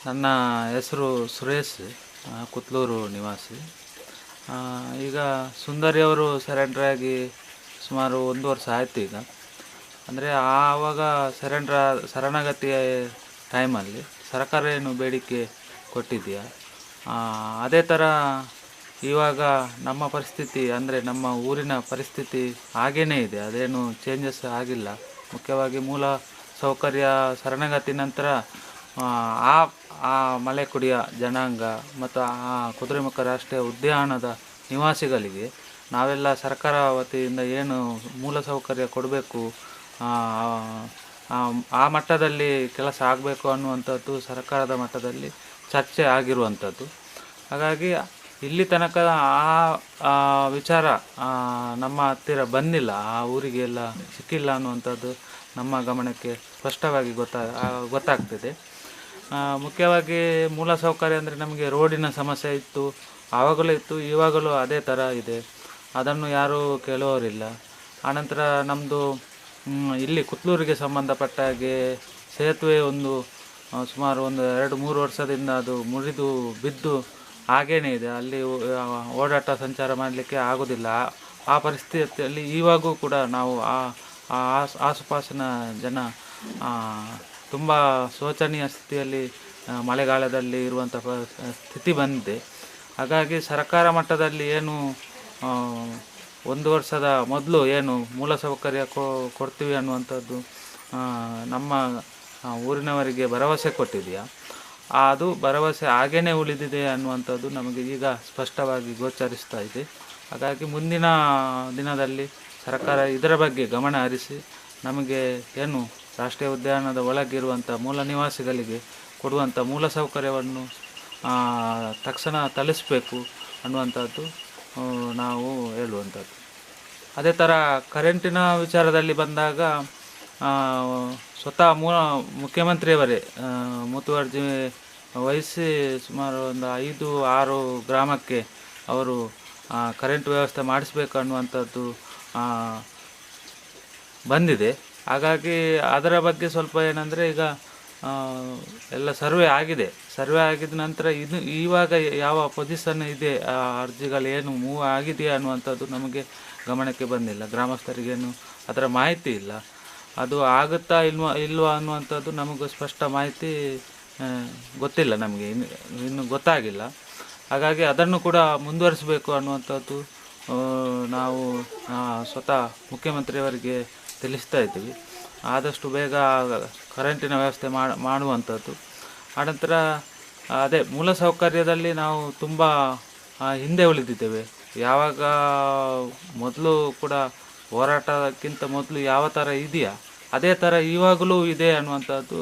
ನನ್ನ ಹೆಸರು ಸುರೇಶ್, ಕುತ್ಲೂರು ನಿವಾಸಿ. ಈಗ ಸುಂದರಿ ಅವರು ಸರೆಂಡ್ರ್ ಆಗಿ ಸುಮಾರು 1 ವರ್ಷ ಆಯಿತು ಈಗ. ಅಂದರೆ ಆವಾಗ ಶರಣಾಗತಿಯ ಟೈಮಲ್ಲಿ ಸರ್ಕಾರ ಏನು ಬೇಡಿಕೆ ಕೊಟ್ಟಿದೆಯಾ, ಅದೇ ಥರ ಇವಾಗ ನಮ್ಮ ಪರಿಸ್ಥಿತಿ, ಅಂದರೆ ನಮ್ಮ ಊರಿನ ಪರಿಸ್ಥಿತಿ ಹಾಗೇ ಇದೆ. ಅದೇನು ಚೇಂಜಸ್ ಆಗಿಲ್ಲ. ಮುಖ್ಯವಾಗಿ ಮೂಲ ಸೌಕರ್ಯ ಶರಣಾಗತಿ ನಂತರ ಆ ಆ ಮಲೆಕುಡಿಯ ಜನಾಂಗ ಮತ್ತು ಆ ಕುದುರೆಮುಖ ರಾಷ್ಟ್ರೀಯ ಉದ್ಯಾನದ ನಿವಾಸಿಗಳಿಗೆ ನಾವೆಲ್ಲ ಸರ್ಕಾರ ವತಿಯಿಂದ ಏನು ಮೂಲ ಸೌಕರ್ಯ ಕೊಡಬೇಕು, ಆ ಮಟ್ಟದಲ್ಲಿ ಕೆಲಸ ಆಗಬೇಕು ಅನ್ನುವಂಥದ್ದು ಸರ್ಕಾರದ ಮಟ್ಟದಲ್ಲಿ ಚರ್ಚೆ ಆಗಿರುವಂಥದ್ದು. ಹಾಗಾಗಿ ಇಲ್ಲಿ ತನಕ ಆ ವಿಚಾರ ನಮ್ಮ ಹತ್ತಿರ ಬಂದಿಲ್ಲ, ಆ ಊರಿಗೆ ಎಲ್ಲ ಸಿಕ್ಕಿಲ್ಲ ಅನ್ನುವಂಥದ್ದು ನಮ್ಮ ಗಮನಕ್ಕೆ ಸ್ಪಷ್ಟವಾಗಿ ಗೊತ್ತಾಗ್ತಿದೆ. ಮುಖ್ಯವಾಗಿ ಮೂಲಸೌಕರ್ಯ ಅಂದರೆ ನಮಗೆ ರೋಡಿನ ಸಮಸ್ಯೆ ಇತ್ತು, ಆವಾಗಲೂ ಇತ್ತು, ಇವಾಗಲೂ ಅದೇ ಥರ ಇದೆ. ಅದನ್ನು ಯಾರೂ ಕೇಳುವವರಿಲ್ಲ. ಆನಂತರ ನಮ್ಮದು ಇಲ್ಲಿ ಕುತ್ಲೂರಿಗೆ ಸಂಬಂಧಪಟ್ಟ ಹಾಗೆ ಸೇತುವೆ ಸುಮಾರು 2-3 ವರ್ಷದಿಂದ ಅದು ಮುರಿದು ಬಿದ್ದು ಹಾಗೇ ಇದೆ. ಅಲ್ಲಿ ಓಡಾಟ ಸಂಚಾರ ಮಾಡಲಿಕ್ಕೆ ಆಗೋದಿಲ್ಲ. ಆ ಪರಿಸ್ಥಿತಿಯಲ್ಲಿ ಇವಾಗೂ ಕೂಡ ನಾವು ಆಸುಪಾಸಿನ ಜನ ತುಂಬ ಶೋಚನೀಯ ಸ್ಥಿತಿಯಲ್ಲಿ ಮಳೆಗಾಲದಲ್ಲಿ ಇರುವಂಥ ಸ್ಥಿತಿ ಬಂದಿದೆ. ಹಾಗಾಗಿ ಸರ್ಕಾರ ಮಟ್ಟದಲ್ಲಿ ಏನು 1 ವರ್ಷದ ಮೊದಲು ಏನು ಮೂಲಸೌಕರ್ಯ ಕೊಡ್ತೀವಿ ಅನ್ನುವಂಥದ್ದು ನಮ್ಮ ಊರಿನವರಿಗೆ ಭರವಸೆ ಕೊಟ್ಟಿದೆಯಾ, ಅದು ಭರವಸೆ ಹಾಗೇ ಉಳಿದಿದೆ ಅನ್ನುವಂಥದ್ದು ನಮಗೆ ಈಗ ಸ್ಪಷ್ಟವಾಗಿ ಗೋಚರಿಸ್ತಾ ಇದೆ. ಹಾಗಾಗಿ ಮುಂದಿನ ದಿನದಲ್ಲಿ ಸರ್ಕಾರ ಇದರ ಬಗ್ಗೆ ಗಮನ ಹರಿಸಿ ನಮಗೆ ಏನು ರಾಷ್ಟ್ರೀಯ ಉದ್ಯಾನದ ಒಳಗಿರುವಂಥ ಮೂಲ ನಿವಾಸಿಗಳಿಗೆ ಕೊಡುವಂಥ ಮೂಲ ಸೌಕರ್ಯವನ್ನು ತಕ್ಷಣ ತಲುಪಿಸಬೇಕು ಅನ್ನುವಂಥದ್ದು ನಾವು ಹೇಳುವಂಥದ್ದು. ಅದೇ ಥರ ಕರೆಂಟಿನ ವಿಚಾರದಲ್ಲಿ ಬಂದಾಗ ಸ್ವತಃ ಮುಖ್ಯಮಂತ್ರಿಯವರೇ ಮುತುವರ್ಜಿ ವಹಿಸಿ ಸುಮಾರು ಒಂದು 5-6 ಗ್ರಾಮಕ್ಕೆ ಅವರು ಕರೆಂಟ್ ವ್ಯವಸ್ಥೆ ಮಾಡಿಸಬೇಕು ಅನ್ನುವಂಥದ್ದು ಬಂದಿದೆ. ಹಾಗಾಗಿ ಅದರ ಬಗ್ಗೆ ಸ್ವಲ್ಪ ಏನಂದರೆ ಈಗ ಎಲ್ಲ ಸರ್ವೆ ಆಗಿದ ನಂತರ ಇವಾಗ ಯಾವ ಪೊಸಿಷನ್ ಇದೆ, ಆ ಅರ್ಜಿಗಳೇನು ಮೂವ್ ಆಗಿದೆಯಾ ಅನ್ನುವಂಥದ್ದು ನಮಗೆ ಗಮನಕ್ಕೆ ಬಂದಿಲ್ಲ. ಗ್ರಾಮಸ್ಥರಿಗೇನು ಅದರ ಮಾಹಿತಿ ಇಲ್ಲ. ಅದು ಆಗುತ್ತಾ ಇಲ್ವಾ ಅನ್ನುವಂಥದ್ದು ನಮಗೂ ಸ್ಪಷ್ಟ ಮಾಹಿತಿ ಗೊತ್ತಿಲ್ಲ, ನಮಗೆ ಇನ್ನು ಗೊತ್ತಾಗಿಲ್ಲ. ಹಾಗಾಗಿ ಅದನ್ನು ಕೂಡ ಮುಂದುವರಿಸಬೇಕು ಅನ್ನುವಂಥದ್ದು ನಾವು ಸ್ವತಃ ಮುಖ್ಯಮಂತ್ರಿಯವರಿಗೆ ತಿಳಿಸ್ತಾ ಇದ್ದೀವಿ. ಆದಷ್ಟು ಬೇಗ ಕರೆಂಟಿನ ವ್ಯವಸ್ಥೆ ಮಾಡುವಂಥದ್ದು. ಆನಂತರ ಅದೇ ಮೂಲಸೌಕರ್ಯದಲ್ಲಿ ನಾವು ತುಂಬ ಹಿಂದೆ ಉಳಿದಿದ್ದೇವೆ. ಯಾವಾಗ ಮೊದಲು ಕೂಡ ಹೋರಾಟಕ್ಕಿಂತ ಮೊದಲು ಯಾವ ಥರ ಇದೆಯಾ ಅದೇ ಥರ ಇವಾಗಲೂ ಇದೆ ಅನ್ನುವಂಥದ್ದು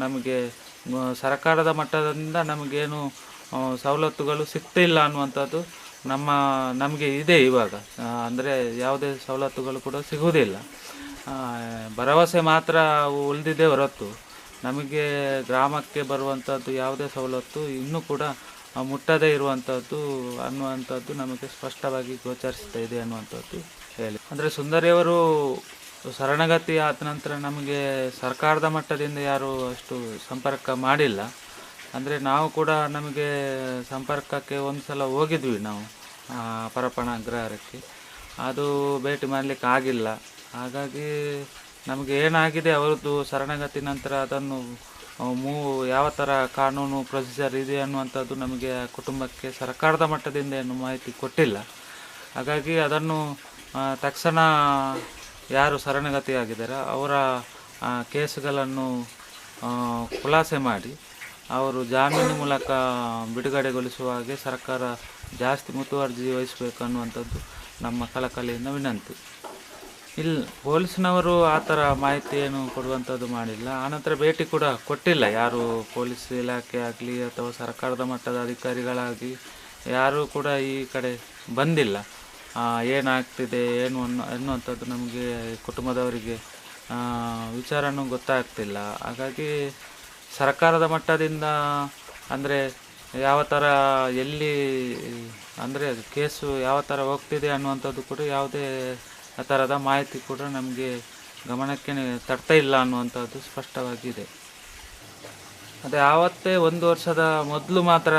ನಮಗೆ ಸರ್ಕಾರದ ಮಟ್ಟದಿಂದ ನಮಗೇನು ಸವಲತ್ತುಗಳು ಸಿಗ್ತಿಲ್ಲ ಅನ್ನುವಂಥದ್ದು ನಮಗೆ ಇದೆ ಇವಾಗ. ಅಂದರೆ ಯಾವುದೇ ಸವಲತ್ತುಗಳು ಕೂಡ ಸಿಗುವುದಿಲ್ಲ. ಭರವಸೆ ಮಾತ್ರ ಉಳಿದಿದೆ ಹೊರತು ನಮಗೆ ಗ್ರಾಮಕ್ಕೆ ಬರುವಂಥದ್ದು ಯಾವುದೇ ಸವಲತ್ತು ಇನ್ನೂ ಕೂಡ ಮುಟ್ಟದೇ ಇರುವಂಥದ್ದು ಅನ್ನುವಂಥದ್ದು ನಮಗೆ ಸ್ಪಷ್ಟವಾಗಿ ಗೋಚರಿಸ್ತಾ ಇದೆ ಅನ್ನುವಂಥದ್ದು ಹೇಳಿ. ಅಂದರೆ ಸುಂದರಿಯವರು ಶರಣಾಗತಿ ಆದ ನಂತರ ನಮಗೆ ಸರ್ಕಾರದ ಮಟ್ಟದಿಂದ ಯಾರೂ ಅಷ್ಟು ಸಂಪರ್ಕ ಮಾಡಿಲ್ಲ. ಅಂದರೆ ನಾವು ಕೂಡ ನಮಗೆ ಸಂಪರ್ಕಕ್ಕೆ ಒಂದು ಸಲ ಹೋಗಿದ್ವಿ ನಾವು ಪರಪ್ಪನ ಅಗ್ರಹಾರಕ್ಕೆ, ಅದು ಭೇಟಿ ಮಾಡಲಿಕ್ಕೆ ಆಗಿಲ್ಲ. ಹಾಗಾಗಿ ನಮಗೆ ಏನಾಗಿದೆ ಅವರದ್ದು ಶರಣಾಗತಿ ನಂತರ ಅದನ್ನು ಯಾವ ಥರ ಕಾನೂನು ಪ್ರೊಸೀಜರ್ ಇದೆ ಅನ್ನುವಂಥದ್ದು ನಮಗೆ ಕುಟುಂಬಕ್ಕೆ ಸರ್ಕಾರದ ಮಟ್ಟದಿಂದ ಏನು ಮಾಹಿತಿ ಕೊಟ್ಟಿಲ್ಲ. ಹಾಗಾಗಿ ಅದನ್ನು ತಕ್ಷಣ ಯಾರು ಶರಣಾಗತಿಯಾಗಿದ್ದಾರೆ ಅವರ ಕೇಸುಗಳನ್ನು ಖುಲಾಸೆ ಮಾಡಿ ಅವರು ಜಾಮೀನು ಮೂಲಕ ಬಿಡುಗಡೆಗೊಳಿಸುವ ಹಾಗೆ ಸರ್ಕಾರ ಜಾಸ್ತಿ ಮುತುವರ್ಜಿ ವಹಿಸಬೇಕು ಅನ್ನುವಂಥದ್ದು ನಮ್ಮ ಕಳಕಳಿಯಿಂದ ವಿನಂತಿ. ಪೊಲೀಸ್ನವರು ಆ ಥರ ಮಾಹಿತಿ ಏನು ಕೊಡುವಂಥದ್ದು ಮಾಡಿಲ್ಲ. ಆನಂತರ ಭೇಟಿ ಕೂಡ ಕೊಟ್ಟಿಲ್ಲ ಯಾರು, ಪೊಲೀಸ್ ಇಲಾಖೆ ಆಗಲಿ ಅಥವಾ ಸರ್ಕಾರದ ಮಟ್ಟದ ಅಧಿಕಾರಿಗಳಾಗಲಿ ಯಾರೂ ಕೂಡ ಈ ಕಡೆ ಬಂದಿಲ್ಲ. ಏನಾಗ್ತಿದೆ ಏನು ಅನ್ನುವಂಥದ್ದು ನಮಗೆ ಕುಟುಂಬದವರಿಗೆ ವಿಚಾರನೂ ಗೊತ್ತಾಗ್ತಿಲ್ಲ. ಹಾಗಾಗಿ ಸರ್ಕಾರದ ಮಟ್ಟದಿಂದ ಅಂದರೆ ಯಾವ ಥರ ಎಲ್ಲಿ ಅಂದರೆ ಕೇಸು ಯಾವ ಥರ ಹೋಗ್ತಿದೆ ಅನ್ನುವಂಥದ್ದು ಕೂಡ ಯಾವುದೇ ಥರದ ಮಾಹಿತಿ ಕೂಡ ನಮಗೆ ಗಮನಕ್ಕೆ ತರ್ತಾ ಇಲ್ಲ ಅನ್ನುವಂಥದ್ದು ಸ್ಪಷ್ಟವಾಗಿದೆ. ಅದೇ ಆವತ್ತೇ ಒಂದು ವರ್ಷದ ಮೊದಲು ಮಾತ್ರ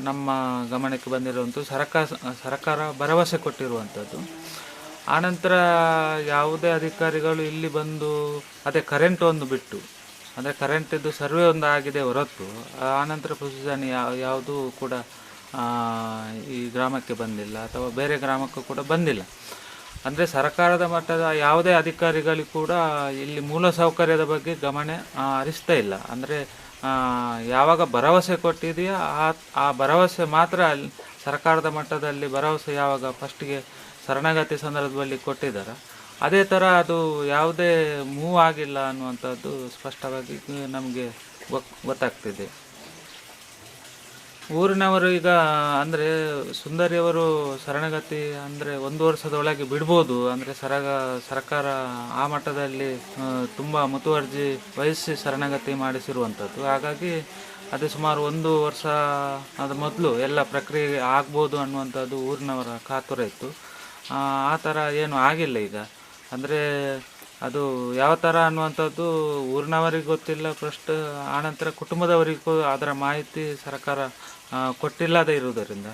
ನಮ್ಮ ಗಮನಕ್ಕೆ ಬಂದಿರುವಂಥ ಸರ್ಕಾರ ಭರವಸೆ ಕೊಟ್ಟಿರುವಂಥದ್ದು. ಆನಂತರ ಯಾವುದೇ ಅಧಿಕಾರಿಗಳು ಇಲ್ಲಿ ಬಂದು ಅದೇ ಕರೆಂಟ್ ಒಂದು ಬಿಟ್ಟು, ಅಂದರೆ ಕರೆಂಟಿದ್ದು ಸರ್ವೆ ಒಂದು ಆಗಿದೆ ಹೊರತು ಆನಂತರ ಪ್ರೊಸೀಜರ್ ಯಾವುದೂ ಕೂಡ ಈ ಗ್ರಾಮಕ್ಕೆ ಬಂದಿಲ್ಲ ಅಥವಾ ಬೇರೆ ಗ್ರಾಮಕ್ಕೂ ಕೂಡ ಬಂದಿಲ್ಲ. ಅಂದರೆ ಸರ್ಕಾರದ ಮಟ್ಟದ ಯಾವುದೇ ಅಧಿಕಾರಿಗಳಿಗೂ ಕೂಡ ಇಲ್ಲಿ ಮೂಲಸೌಕರ್ಯದ ಬಗ್ಗೆ ಗಮನ ಹರಿಸ್ತಾ ಇಲ್ಲ. ಅಂದರೆ ಯಾವಾಗ ಭರವಸೆ ಕೊಟ್ಟಿದೆಯೋ ಆ ಭರವಸೆ ಮಾತ್ರ ಸರ್ಕಾರದ ಮಟ್ಟದಲ್ಲಿ ಭರವಸೆ ಯಾವಾಗ ಫಸ್ಟಿಗೆ ಶರಣಾಗತಿ ಸಂದರ್ಭದಲ್ಲಿ ಕೊಟ್ಟಿದ್ದಾರೆ, ಅದೇ ಥರ ಅದು ಯಾವುದೇ ಮೂವ್ ಆಗಿಲ್ಲ ಅನ್ನುವಂಥದ್ದು ಸ್ಪಷ್ಟವಾಗಿ ನಮಗೆ ಗೊತ್ತಾಗ್ತಿದೆ. ಊರಿನವರು ಈಗ ಅಂದರೆ ಸುಂದರಿಯವರು ಶರಣಾಗತಿ ಅಂದರೆ 1 ವರ್ಷದೊಳಗೆ ಬಿಡ್ಬೋದು. ಅಂದರೆ ಸರ್ಕಾರ ಆ ಮಟ್ಟದಲ್ಲಿ ತುಂಬ ಮುತುವರ್ಜಿ ವಹಿಸಿ ಶರಣಾಗತಿ ಮಾಡಿಸಿರುವಂಥದ್ದು. ಹಾಗಾಗಿ ಅದು ಸುಮಾರು 1 ವರ್ಷ ಅದ ಮೊದಲು ಎಲ್ಲ ಪ್ರಕ್ರಿಯೆ ಆಗ್ಬೋದು ಅನ್ನುವಂಥದ್ದು ಊರಿನವರ ಕಾತುರ ಇತ್ತು. ಆ ಥರ ಏನೂ ಆಗಿಲ್ಲ ಈಗ. ಅಂದರೆ ಅದು ಯಾವ ಥರ ಅನ್ನುವಂಥದ್ದು ಊರಿನವರಿಗೆ ಗೊತ್ತಿಲ್ಲ ಫಸ್ಟ್, ಆನಂತರ ಕುಟುಂಬದವರಿಗೂ ಅದರ ಮಾಹಿತಿ ಸರ್ಕಾರ ಕೊಟ್ಟಿಲ್ಲದೇ ಇರುವುದರಿಂದ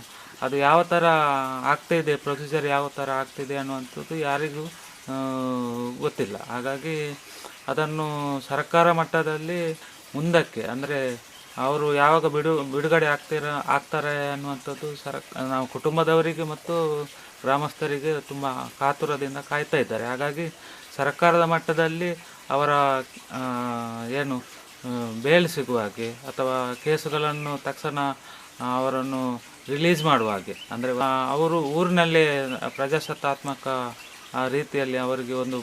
ಅದು ಯಾವ ಥರ ಆಗ್ತಾಯಿದೆ, ಪ್ರೊಸೀಜರ್ ಯಾವ ಥರ ಆಗ್ತಿದೆ ಅನ್ನುವಂಥದ್ದು ಯಾರಿಗೂ ಗೊತ್ತಿಲ್ಲ. ಹಾಗಾಗಿ ಅದನ್ನು ಸರ್ಕಾರ ಮಟ್ಟದಲ್ಲಿ ಮುಂದಕ್ಕೆ ಅಂದರೆ ಅವರು ಯಾವಾಗ ಬಿಡುಗಡೆ ಆಗ್ತಾರೆ ಅನ್ನುವಂಥದ್ದು ನಾವು ಕುಟುಂಬದವರಿಗೆ ಮತ್ತು ಗ್ರಾಮಸ್ಥರಿಗೆ ತುಂಬ ಕಾತುರದಿಂದ ಕಾಯ್ತಾ ಇದ್ದಾರೆ. ಹಾಗಾಗಿ ಸರ್ಕಾರದ ಮಟ್ಟದಲ್ಲಿ ಅವರ ಏನು ಬೇಲ್ ಸಿಗುವ ಹಾಗೆ ಅಥವಾ ಕೇಸುಗಳನ್ನು ತಕ್ಷಣ ಅವರನ್ನು ರಿಲೀಸ್ ಮಾಡುವ ಹಾಗೆ, ಅಂದರೆ ಅವರು ಊರಿನಲ್ಲೇ ಪ್ರಜಾಸತ್ತಾತ್ಮಕ ರೀತಿಯಲ್ಲಿ ಅವರಿಗೆ ಒಂದು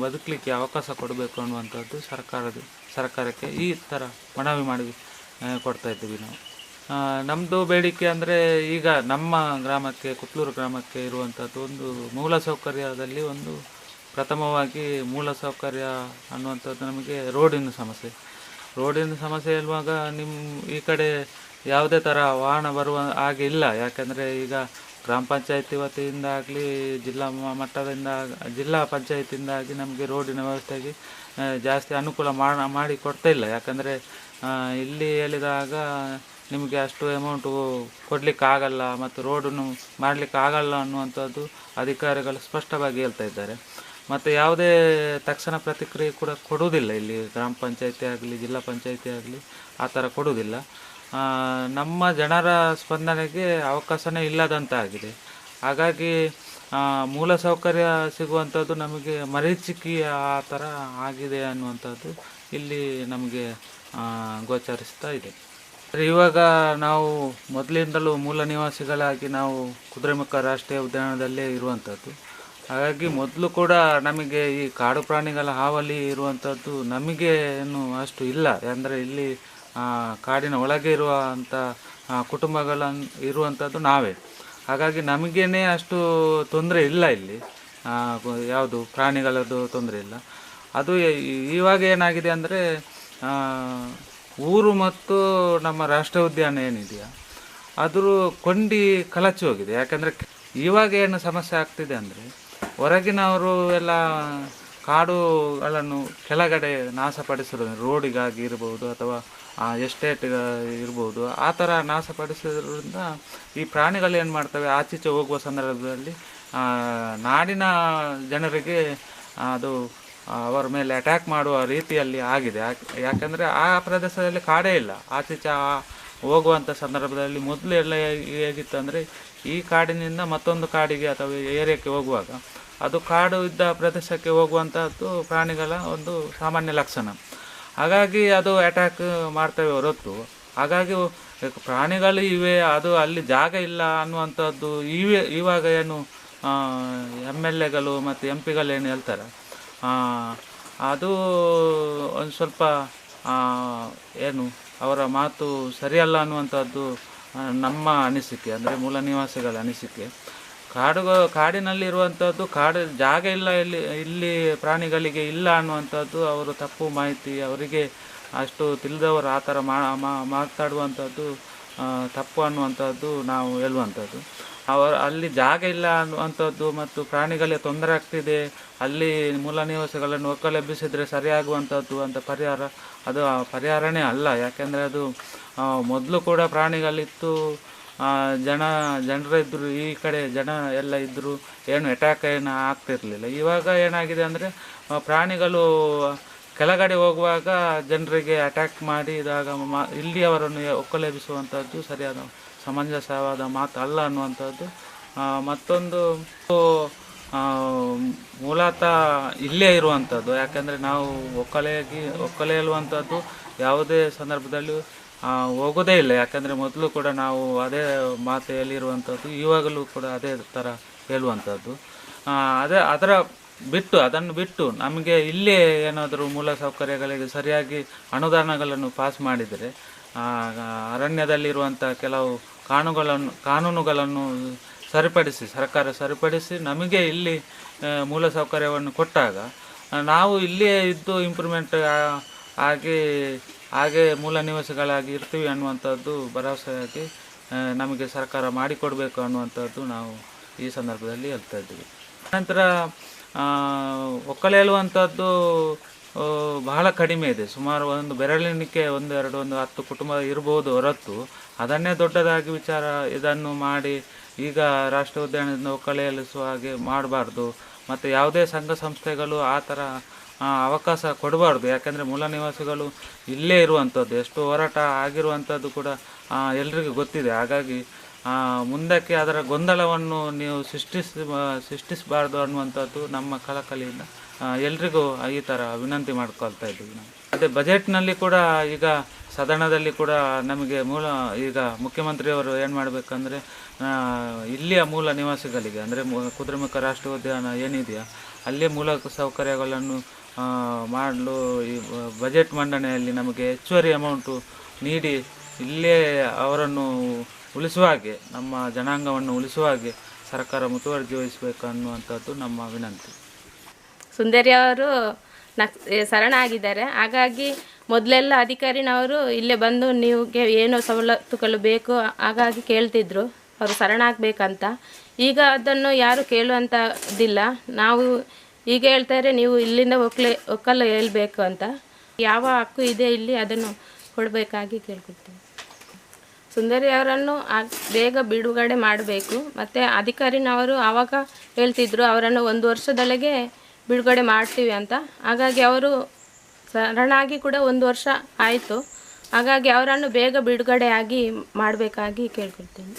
ಬದುಕಲಿಕ್ಕೆ ಅವಕಾಶ ಕೊಡಬೇಕು ಅನ್ನುವಂಥದ್ದು ಸರ್ಕಾರಕ್ಕೆ ಈ ಥರ ಮನವಿ ಮಾಡಿ ಕೊಡ್ತಾ ಇದ್ದೀವಿ ನಾವು. ನಮ್ಮದು ಬೇಡಿಕೆ ಅಂದರೆ ಈಗ ನಮ್ಮ ಗ್ರಾಮಕ್ಕೆ, ಕುತ್ಲೂರು ಗ್ರಾಮಕ್ಕೆ ಇರುವಂಥದ್ದು ಒಂದು ಮೂಲಸೌಕರ್ಯದಲ್ಲಿ ಒಂದು ಪ್ರಥಮವಾಗಿ ಮೂಲಸೌಕರ್ಯ ಅನ್ನುವಂಥದ್ದು ನಮಗೆ ರೋಡಿನ ಸಮಸ್ಯೆ ಇರುವಾಗ ನಿಮ್ಮ ಈ ಕಡೆ ಯಾವುದೇ ಥರ ವಾಹನ ಬರುವ ಹಾಗೆ ಇಲ್ಲ. ಯಾಕೆಂದರೆ ಈಗ ಗ್ರಾಮ ಪಂಚಾಯತಿ ವತಿಯಿಂದ ಆಗಲಿ ಜಿಲ್ಲಾ ಪಂಚಾಯತಿಯಿಂದಾಗಿ ನಮಗೆ ರೋಡಿನ ವ್ಯವಸ್ಥೆಗೆ ಜಾಸ್ತಿ ಅನುಕೂಲ ಮಾಡಿ ಕೊಡ್ತಾ ಇಲ್ಲ. ಯಾಕಂದರೆ ಇಲ್ಲಿ ಹೇಳಿದಾಗ ನಿಮಗೆ ಅಷ್ಟು ಅಮೌಂಟು ಕೊಡಲಿಕ್ಕೆ ಆಗಲ್ಲ ಮತ್ತು ರೋಡನ್ನು ಮಾಡಲಿಕ್ಕೆ ಆಗಲ್ಲ ಅನ್ನುವಂಥದ್ದು ಅಧಿಕಾರಿಗಳು ಸ್ಪಷ್ಟವಾಗಿ ಹೇಳ್ತಾ ಇದ್ದಾರೆ. ಮತ್ತು ಯಾವುದೇ ತಕ್ಷಣ ಪ್ರತಿಕ್ರಿಯೆ ಕೂಡ ಕೊಡುವುದಿಲ್ಲ ಇಲ್ಲಿ ಗ್ರಾಮ ಪಂಚಾಯತಿ ಆಗಲಿ ಜಿಲ್ಲಾ ಪಂಚಾಯತಿ ಆಗಲಿ ಆ ಥರ ಕೊಡುವುದಿಲ್ಲ. ನಮ್ಮ ಜನರ ಸ್ಪಂದನೆಗೆ ಅವಕಾಶನೇ ಇಲ್ಲದಂತಾಗಿದೆ. ಹಾಗಾಗಿ ಮೂಲಸೌಕರ್ಯ ಸಿಗುವಂಥದ್ದು ನಮಗೆ ಮರೀಚಿಕೆ ಆ ಥರ ಆಗಿದೆ ಅನ್ನುವಂಥದ್ದು ಇಲ್ಲಿ ನಮಗೆ ಗೋಚರಿಸ್ತಾ ಇದೆ. ಇವಾಗ ನಾವು ಮೊದಲಿಂದಲೂ ಮೂಲ ನಿವಾಸಿಗಳಾಗಿ ನಾವು ಕುದುರೆಮುಖ ರಾಷ್ಟ್ರೀಯ ಉದ್ಯಾನದಲ್ಲೇ ಇರುವಂಥದ್ದು. ಹಾಗಾಗಿ ಮೊದಲು ಕೂಡ ನಮಗೆ ಈ ಕಾಡು ಪ್ರಾಣಿಗಳ ಹಾವಳಿ ಇರುವಂಥದ್ದು ನಮಗೆ ಏನು ಅಷ್ಟು ಇಲ್ಲ. ಅಂದರೆ ಇಲ್ಲಿ ಕಾಡಿನ ಒಳಗೆ ಇರುವಂಥ ಕುಟುಂಬಗಳನ್ನು ಇರುವಂಥದ್ದು ನಾವೇ. ಹಾಗಾಗಿ ನಮಗೇನೆ ಅಷ್ಟು ತೊಂದರೆ ಇಲ್ಲ ಇಲ್ಲಿ, ಯಾವುದು ಪ್ರಾಣಿಗಳದ್ದು ತೊಂದರೆ ಇಲ್ಲ. ಅದು ಇವಾಗ ಏನಾಗಿದೆ ಅಂದರೆ ಊರು ಮತ್ತು ನಮ್ಮ ರಾಷ್ಟ್ರೀಯ ಉದ್ಯಾನ ಏನಿದೆಯಾ ಅದ್ರ ಕೊಂಡಿ ಕಳಚಿ ಹೋಗಿದೆ. ಯಾಕಂದರೆ ಇವಾಗ ಏನು ಸಮಸ್ಯೆ ಆಗ್ತಿದೆ ಅಂದರೆ ಹೊರಗಿನವರು ಎಲ್ಲ ಕಾಡುಗಳನ್ನು ಕೆಳಗಡೆ ನಾಶಪಡಿಸಿರೋದು, ರೋಡಿಗಾಗಿ ಇರ್ಬೋದು ಅಥವಾ ಎಸ್ಟೇಟ್ ಇರ್ಬೋದು, ಆ ಥರ ನಾಶಪಡಿಸೋದ್ರಿಂದ ಈ ಪ್ರಾಣಿಗಳು ಏನು ಮಾಡ್ತವೆ, ಆಚೀಚೆ ಹೋಗುವ ಸಂದರ್ಭದಲ್ಲಿ ನಾಡಿನ ಜನರಿಗೆ ಅದು ಅವರ ಮೇಲೆ ಅಟ್ಯಾಕ್ ಮಾಡುವ ರೀತಿಯಲ್ಲಿ ಆಗಿದೆ. ಯಾಕಂದರೆ ಆ ಪ್ರದೇಶದಲ್ಲಿ ಕಾಡೇ ಇಲ್ಲ. ಆಚೀಚೆ ಹೋಗುವಂಥ ಸಂದರ್ಭದಲ್ಲಿ ಮೊದಲು ಎಲ್ಲ ಹೇಗಿತ್ತು ಅಂದರೆ ಈ ಕಾಡಿನಿಂದ ಮತ್ತೊಂದು ಕಾಡಿಗೆ ಅಥವಾ ಏರಿಯಾಕ್ಕೆ ಹೋಗುವಾಗ ಅದು ಕಾಡು ಇದ್ದ ಪ್ರದೇಶಕ್ಕೆ ಹೋಗುವಂಥದ್ದು ಪ್ರಾಣಿಗಳ ಒಂದು ಸಾಮಾನ್ಯ ಲಕ್ಷಣ. ಹಾಗಾಗಿ ಅದು ಅಟ್ಯಾಕ್ ಮಾಡ್ತವೆ ಹೊರತು ಹಾಗಾಗಿ ಪ್ರಾಣಿಗಳು ಇವೆ, ಅದು ಅಲ್ಲಿ ಜಾಗ ಇಲ್ಲ ಅನ್ನುವಂಥದ್ದು ಇವಾಗ ಏನು MLAಗಳು ಮತ್ತು MP ಏನು ಹೇಳ್ತಾರೆ ಅದು ಒಂದು ಸ್ವಲ್ಪ ಏನು ಅವರ ಮಾತು ಸರಿಯಲ್ಲ ಅನ್ನುವಂಥದ್ದು ನಮ್ಮ ಅನಿಸಿಕೆ. ಅಂದರೆ ಮೂಲ ನಿವಾಸಿಗಳ ಅನಿಸಿಕೆ. ಕಾಡಿನಲ್ಲಿರುವಂಥದ್ದು ಜಾಗ ಇಲ್ಲ, ಇಲ್ಲಿ ಪ್ರಾಣಿಗಳಿಗೆ ಇಲ್ಲ ಅನ್ನುವಂಥದ್ದು ಅವರು ತಪ್ಪು ಮಾಹಿತಿ, ಅವರಿಗೆ ಅಷ್ಟು ತಿಳಿದವರು ಆ ಥರ ಮಾತಾಡುವಂಥದ್ದು ತಪ್ಪು ಅನ್ನುವಂಥದ್ದು ನಾವು ಹೇಳುವಂಥದ್ದು. ಅಲ್ಲಿ ಜಾಗ ಇಲ್ಲ ಅನ್ನುವಂಥದ್ದು ಮತ್ತು ಪ್ರಾಣಿಗಳಿಗೆ ತೊಂದರೆ ಆಗ್ತಿದೆ, ಅಲ್ಲಿ ಮೂಲ ನಿವಾಸಿಗಳನ್ನು ಒಕ್ಕಲೆಬ್ಬಿಸಿದರೆ ಸರಿಯಾಗುವಂಥದ್ದು ಅಂತ ಪರಿಹಾರ, ಅದು ಪರಿಹಾರನೇ ಅಲ್ಲ. ಯಾಕೆಂದರೆ ಅದು ಮೊದಲು ಕೂಡ ಪ್ರಾಣಿಗಳಿತ್ತು, ಜನರಿದ್ದರು, ಈ ಕಡೆ ಜನ ಎಲ್ಲ ಇದ್ದರು, ಏನು ಅಟ್ಯಾಕ್ ಏನು ಆಗ್ತಿರಲಿಲ್ಲ. ಇವಾಗ ಏನಾಗಿದೆ ಅಂದರೆ ಪ್ರಾಣಿಗಳು ಕೆಳಗಡೆ ಹೋಗುವಾಗ ಜನರಿಗೆ ಅಟ್ಯಾಕ್ ಮಾಡಿ ಇದಾಗ ಇಲ್ಲಿಯವರನ್ನು ಒಕ್ಕಲೆಬ್ಬಿಸುವಂಥದ್ದು ಸರಿಯಾದ ಸಮಂಜಸವಾದ ಮಾತು ಅಲ್ಲ ಅನ್ನುವಂಥದ್ದು. ಮತ್ತೊಂದು ಮೂಲತಃ ಇಲ್ಲೇ ಇರುವಂಥದ್ದು, ಯಾಕೆಂದರೆ ನಾವು ಒಕ್ಕಲೆಯುವಂಥದ್ದು ಯಾವುದೇ ಸಂದರ್ಭದಲ್ಲೂ ಹೋಗೋದೇ ಇಲ್ಲ. ಯಾಕೆಂದರೆ ಮೊದಲು ಕೂಡ ನಾವು ಅದೇ ಮಾತು ಹೇಳಿರುವಂಥದ್ದು, ಇವಾಗಲೂ ಕೂಡ ಅದೇ ಥರ ಹೇಳುವಂಥದ್ದು. ಅದನ್ನು ಬಿಟ್ಟು ನಮಗೆ ಇಲ್ಲೇ ಏನಾದರೂ ಮೂಲ ಸೌಕರ್ಯಗಳಿಗೆ ಸರಿಯಾಗಿ ಅನುದಾನಗಳನ್ನು ಪಾಸ್ ಮಾಡಿದರೆ, ಅರಣ್ಯದಲ್ಲಿರುವಂಥ ಕೆಲವು ಕಾನೂನುಗಳನ್ನು ಸರ್ಕಾರ ಸರಿಪಡಿಸಿ ನಮಗೆ ಇಲ್ಲಿ ಮೂಲ ಸೌಕರ್ಯವನ್ನು ಕೊಟ್ಟಾಗ ನಾವು ಇಲ್ಲಿಯೇ ಇದ್ದು ಇಂಪ್ರೂವ್ಮೆಂಟ್ ಹಾಗೆ ಮೂಲ ನಿವಾಸಿಗಳಾಗಿ ಇರ್ತೀವಿ ಅನ್ನುವಂಥದ್ದು ಭರವಸೆಯಾಗಿ ನಮಗೆ ಸರ್ಕಾರ ಮಾಡಿಕೊಡಬೇಕು ಅನ್ನುವಂಥದ್ದು ನಾವು ಈ ಸಂದರ್ಭದಲ್ಲಿ ಹೇಳ್ತಾ ಇದ್ದೀವಿ. ನಂತರ ಒಕ್ಕಲೆಯುವಂಥದ್ದು ಬಹಳ ಕಡಿಮೆ ಇದೆ. ಸುಮಾರು ಒಂದು ಬೆರಳಿನಿಕೆ 10 ಕುಟುಂಬ ಇರ್ಬೋದು ಹೊರತು ಅದನ್ನೇ ದೊಡ್ಡದಾಗಿ ಇದನ್ನು ಮಾಡಿ ಈಗ ರಾಷ್ಟ್ರೀಯ ಉದ್ಯಾನದಿಂದ ಒಕ್ಕಲೆಯಿಸುವ ಹಾಗೆ ಮಾಡಬಾರ್ದು. ಮತ್ತು ಯಾವುದೇ ಸಂಘ ಸಂಸ್ಥೆಗಳು ಆ ಥರ ಅವಕಾಶ ಕೊಡಬಾರ್ದು. ಯಾಕೆಂದರೆ ಮೂಲ ನಿವಾಸಿಗಳು ಇಲ್ಲೇ ಇರುವಂಥದ್ದು, ಎಷ್ಟು ಹೋರಾಟ ಆಗಿರುವಂಥದ್ದು ಕೂಡ ಎಲ್ರಿಗೂ ಗೊತ್ತಿದೆ. ಹಾಗಾಗಿ ಮುಂದಕ್ಕೆ ಅದರ ಗೊಂದಲವನ್ನು ನೀವು ಸೃಷ್ಟಿಸಬಾರ್ದು ಅನ್ನುವಂಥದ್ದು ನಮ್ಮ ಕಳಕಳಿಯಿಂದ ಎಲ್ರಿಗೂ ಈ ಥರ ವಿನಂತಿ ಮಾಡ್ಕೊಳ್ತಾ ಇದ್ದೀವಿ ನಾವು. ಅದೇ ಬಜೆಟ್ನಲ್ಲಿ ಕೂಡ ಈಗ ಸದನದಲ್ಲಿ ಕೂಡ ನಮಗೆ ಈಗ ಮುಖ್ಯಮಂತ್ರಿಯವರು ಏನು ಮಾಡಬೇಕಂದ್ರೆ ಇಲ್ಲಿಯ ಮೂಲ ನಿವಾಸಿಗಳಿಗೆ ಅಂದರೆ ಕುದುರೆಮುಖ ರಾಷ್ಟ್ರೀಯ ಉದ್ಯಾನ ಏನಿದೆಯಾ ಅಲ್ಲಿಯೇ ಮೂಲ ಸೌಕರ್ಯಗಳನ್ನು ಮಾಡಲು ಈ ಬಜೆಟ್ ಮಂಡನೆಯಲ್ಲಿ ನಮಗೆ ಹೆಚ್ಚುವರಿ ಅಮೌಂಟು ನೀಡಿ ಇಲ್ಲೇ ಅವರನ್ನು ಉಳಿಸುವ ಹಾಗೆ, ನಮ್ಮ ಜನಾಂಗವನ್ನು ಉಳಿಸುವ ಹಾಗೆ ಸರ್ಕಾರ ಮುತುವರ್ಜಿ ವಹಿಸಬೇಕು ಅನ್ನುವಂಥದ್ದು ನಮ್ಮ ವಿನಂತಿ. ಸುಂದರಿ ಅವರು ಶರಣಾಗಿದ್ದಾರೆ. ಹಾಗಾಗಿ ಮೊದಲೆಲ್ಲ ಅಧಿಕಾರಿನವರು ಇಲ್ಲೇ ಬಂದು ನೀವುಗೆ ಏನೋ ಸವಲತ್ತುಗಳು ಬೇಕು ಹಾಗಾಗಿ ಕೇಳ್ತಿದ್ರು ಅವರು ಶರಣಾಗಬೇಕಂತ. ಈಗ ಅದನ್ನು ಯಾರು ಕೇಳುವಂಥದ್ದಿಲ್ಲ. ನಾವು ಈಗ ಹೇಳ್ತಾರೆ ನೀವು ಇಲ್ಲಿಂದ ಒಕ್ಕಲು ಹೇಳ್ಬೇಕು ಅಂತ. ಯಾವ ಹಕ್ಕು ಇದೆ ಇಲ್ಲಿ ಅದನ್ನು ಕೊಡಬೇಕಾಗಿ ಕೇಳ್ಕೊಳ್ತೀವಿ. ಸುಂದರಿ ಅವರನ್ನು ಬೇಗ ಬಿಡುಗಡೆ ಮಾಡಬೇಕು. ಮತ್ತು ಅಧಿಕಾರಿನವರು ಆವಾಗ ಹೇಳ್ತಿದ್ರು ಅವರನ್ನು 1 ವರ್ಷದೊಳಗೆ ಬಿಡುಗಡೆ ಮಾಡ್ತೀವಿ ಅಂತ. ಹಾಗಾಗಿ ಅವರು ಶರಣಾಗಿ ಕೂಡ 1 ವರ್ಷ ಆಯಿತು. ಹಾಗಾಗಿ ಅವರನ್ನು ಬೇಗ ಬಿಡುಗಡೆಯಾಗಿ ಮಾಡಬೇಕಾಗಿ ಕೇಳ್ಕೊಳ್ತೀನಿ.